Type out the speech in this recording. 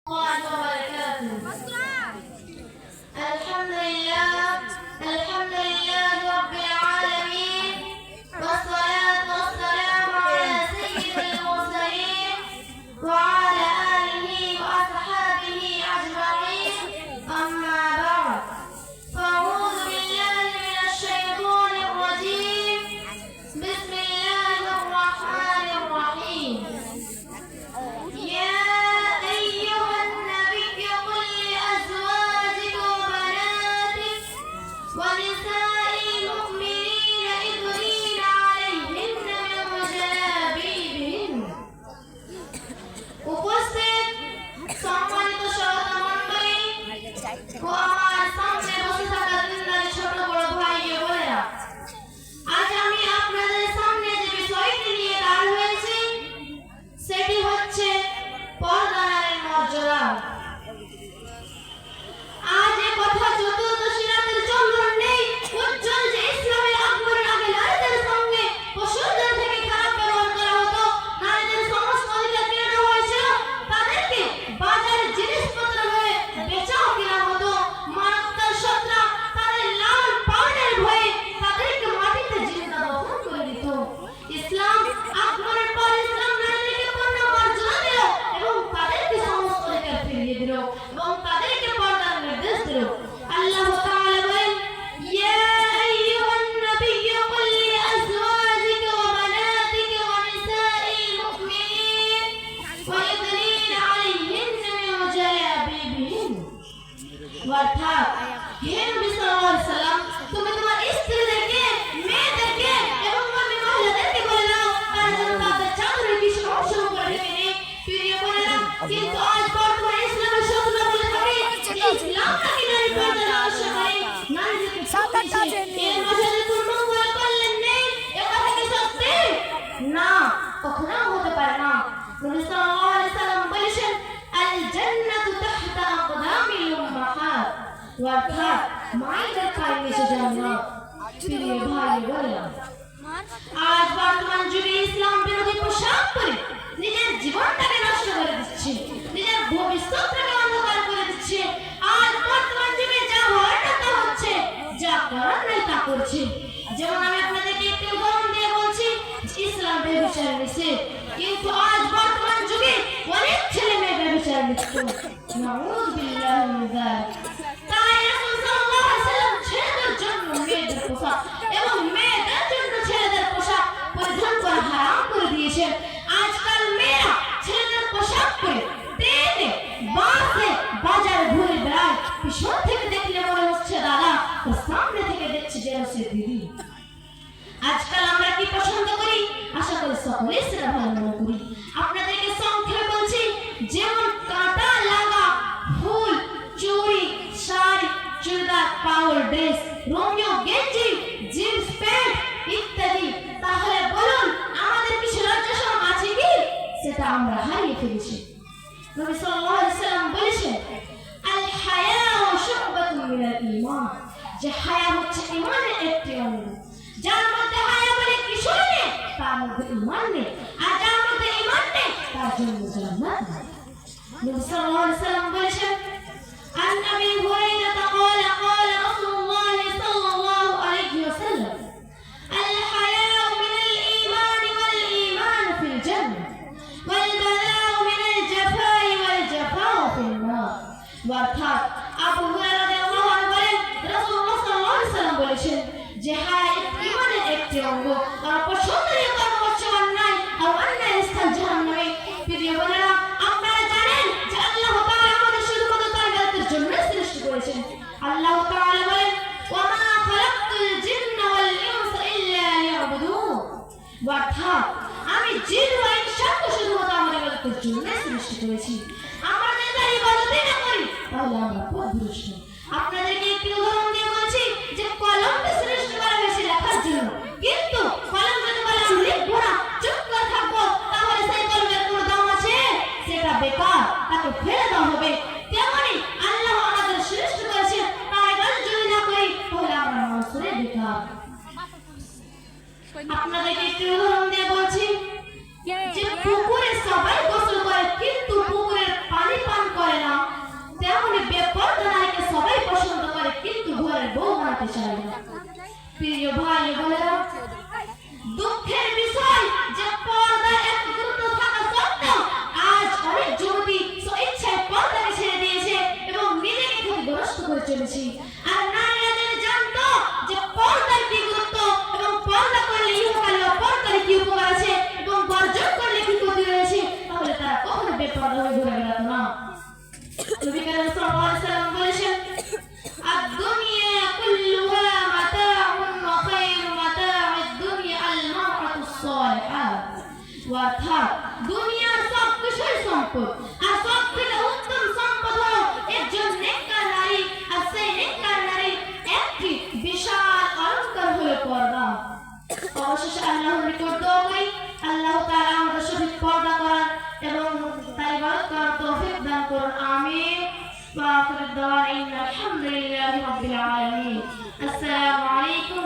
الحمد لله الحمد لله رب العالمين والصلاة والسلام على سيد المرسلين وعلى آله وأصحابه أجمعين أما بعد فأعوذ بالله من الشيطان الرجيم بسم الله الرحمن الرحيم يا أيها النبي قل لأزواجك وبناتك ونساء المؤمنين يدنين عليهن من جلابيبهن উপস্থিত সম্মানিত শ্রোতামণ্ডলী ও আমার সামনে বসে থাকা দিনদার ছোট বড় ভাই ও বোনেরা, আজ আমি আপনাদের সামনে যে বিষয়টি নিয়ে দাঁড় হয়েছি সেটি হচ্ছে পর্দা নারীর মর্যাদা। আজ এ কথা চতুর্দশী রাতের চন্দ্রন নেই উজ্জ্বল যে ইসলামের আগমনের আগে নারীদের সঙ্গে পশুদের থেকে খারাপ ব্যবহার করা হতো, নারীদের সমস্ত অধিকার কেড়ে নেওয়া হয়েছিল, তাদেরকে বাজারে জিনিসপত্র হয়ে বেচাও কেনা হতো, মানবতার শত্রুরা তাদের লালন পালনের ভয়ে তাদেরকে মাটিতে জীবিত দফন করে দিত। ইসলাম আগমনের পর ইসলাম নারীদেরকে পূর্ণ মর্যাদা দিল এবং তাদেরকে সমস্ত অধিকার ফিরিয়ে দিল এবং তাদেরকে পর্দার নির্দেশ দিল। আল্লাহ তাআলা বলেন, ইয়া আইয়ুহান নাবিয়্যু কুল লিআজওয়াজিকা ওয়া বানাতিকা ওয়া নিসাইল মুমিনিন ওয়ায়ুদনিনা আলাইহিন্না মিন জালাবিবিহিন। অর্থাৎ হে নবী সাল্লাল্লাহু আলাইহি সাল্লাম, তুমি তোমার স্ত্রীদেরকে, মেয়েদেরকে এবং মুমিন মহিলাদেরকে বলে দাও তারা যেন তাদের চাদরের কিছু অংশ উপরে রেখে নেয়। প্রিয় বোনেরা, কিন্তু আজ বর্তমানে ইসলামের শত্রুরা বলে থাকে ইসলাম নাকি নারী পর্দা নষ্ট করে, নারীদেরকে এর মাঝে কোন মঙ্গল কল্যাণ নেই, এ কথা কি সত্যি? না, কখনো হতে পারে না। নবী সাল্লাল্লাহু আলাইহি সাল্লাম বলেছেন, আল জান্নাতু তাহতা আকদামিল উম্মাহাত, অর্থাৎ মায়েদের পায়ের নিচে জান্নাত। প্রিয় ভাই বোনেরা, আজ বর্তমান যুগে ইসলাম বিরোধী পোশাক পরে নিজের জীবনটাকে নষ্ট করে দিচ্ছে, নিজের ভবিষ্যৎটাকে অন্ধকার করে দিচ্ছে। আজ বর্তমান যুগে যা হওয়ার তা হচ্ছে, যা করার নাই তা করছে। যেমন আমি আপনাদেরকে একটি উদাহরণ দিয়ে বলছি, ইসলাম ব্যভিচার নিষেধ, কিন্তু আজ বর্তমান যুগে অনেক ছেলে মেয়ে ব্যভিচার লিপ্ত। নাউযুবিল্লাহি মিন যালিক। তাই রাসূল সাল্লাল্লাহু আলাইহি ওয়াসাল্লাম ছেলেদের জন্য মেয়েদের পোশাক এবং মেয়েদের জন্য ছেলেদের পোশাক পরিধান করা হারাম করে দিয়েছেন। আজকাল মেয়েরা ছেলেদের পোশাক পরে ট্রেনে, বাসে, বাজারে ঘুরে বেড়ায়, পিছন থেকে দেখলে মনে হচ্ছে দাদা, আর সামনে থেকে দেখছে যেন সে দিদি। আজকাল আমরা কি পছন্দ করি? আশা করি সকলেই সেটা ভালো মনে করি। আপনাদেরকে সংক্ষেপে বলছি, যেমন কাঁটা লাগা ফুল, চুড়ি, sari, churidar, Paul dress, Romeo গেঞ্জি, জিন্স প্যান্ট ইত্যাদি। তাহলে বলুন, আমাদের কিছু লজ্জা শরম আছে কি? সেটা আমরা হারিয়ে ফেলেছি। নবী সাল্লাল্লাহু আলাইহি সাল্লাম বলেছেন, আল হায়াউ শুবাতুন মিনাল ঈমান, যে হায়া হচ্ছে ঈমানের একটি অঙ্গ। যার মধ্যে হায়া বলে কিছু নেই তার মধ্যে ঈমান নেই, আর যার মধ্যে ঈমান নেই তার জন্য জান্নাত নেই। নবী সাল্লাল্লাহু আলাইহি সাল্লাম বলেছেন, عن أبي هريرة قال قال رسول الله صلى الله عليه وسلم الحياء من الإيمان والإيمان في الجنة والبلاء من الجفاء والجفاء في النار। অর্থাৎ আবু হুরায়রা রাদিয়াল্লাহু আনহু বলেন, রাসূলুল্লাহ সাল্লাল্লাহু আলাইহি ওয়াসাল্লাম বলেছেন যে হায়া ঈমানের একটি অঙ্গ, আর অপছন্দনীয় কর্ম হচ্ছে অন্যায়, আর অন্যায়ের স্থান জাহান্নামে। প্রিয় বোনেরা, আপনারা জানেন যে আল্লাহ তাআলা আমাদের শুধুমাত্র তার ইবাদতের জন্য সৃষ্টি করেছেন। আল্লাহ তাআলা বলেন, ওয়া মা খালাকতুল জিন্না ওয়াল ইনসা ইল্লা লিয়াবুদুন, অর্থাৎ আমি জিন ও ইনসানকে শুধুমাত্র আমার ইবাদতের জন্য সৃষ্টি করেছি। আমরা যদি তার ইবাদতই না করি তাহলে আমরা পথভ্রষ্ট। আপনাদেরকে একটি উদাহরণ দিয়ে বলছি যে কলমকে সৃষ্টি করা হয়েছে লেখার জন্য, কিন্তু কলম যদি বলে আমি লিখবো না, চুপ করে থাকবো, তাহলে সেই কলমের কোনো দাম আছে? সেটা বেকার, তাকে ফেলে দেওয়া হবে। তেমনি আল্লাহ আমাদের সৃষ্টি করেছেন, তার ইবাদত যদি না করি তাহলে আমরা মানুষের বেকার। আপনাদেরকে একটি উদাহরণ দিয়ে বলছি যে পুকুরে সবাই গোসল করে কিন্তু পুকুরের পানি পান করে না, ঘরের বউ বানাতে চাই না। প্রিয় ভাই বোনেরা, দুঃখের বিষয় যে পর্দার এত গুরুত্ব থাকা সত্ত্বেও আজ অনেক যুবতী স্বেচ্ছায় পর্দাকে ছেড়ে দিয়েছে এবং নিজেকে ক্ষতিগ্রস্ত করে চলেছে। আর নারীরা যদি জানতো যে পর্দার কি গুরুত্ব এবং পর্দা করলে ইহকালে পর্দার কি উপকার আছে এবং বর্জন করলে কি ক্ষতি রয়েছে, তাহলে তারা কখনো বেপর্দা হয়ে ঘুরে বেড়াতো না। নবী করিম সাল্লাল্লাহু আলাইহি ওয়াসাল্লাম বলেছেন, আদ-দুনিয়া কুল্লুহা মাতাউন ওয়া খায়রু মাতাউদ দুনিয়া আল-মারআতুস সালিহা। অর্থাৎ দুনিয়ার সব কিছুই সম্পদ, আর সব থেকে উত্তম সম্পদ হলো একজন নেককার নারী, আর সেই নেককার নারীর একটি বিশাল অলংকার হলো পর্দা। অবশেষে আল্লাহর নিকট দোয়া করি, আল্লাহ তাআলা আমাদের সঠিক পর্দা করার এবং তার ইবাদত করার তৌফিক দান করুন। আমিন। ওয়া আখিরু দাওয়ানা আলহামদুলিল্লাহি রাব্বিল আলামিন। আসসালামু আলাইকুম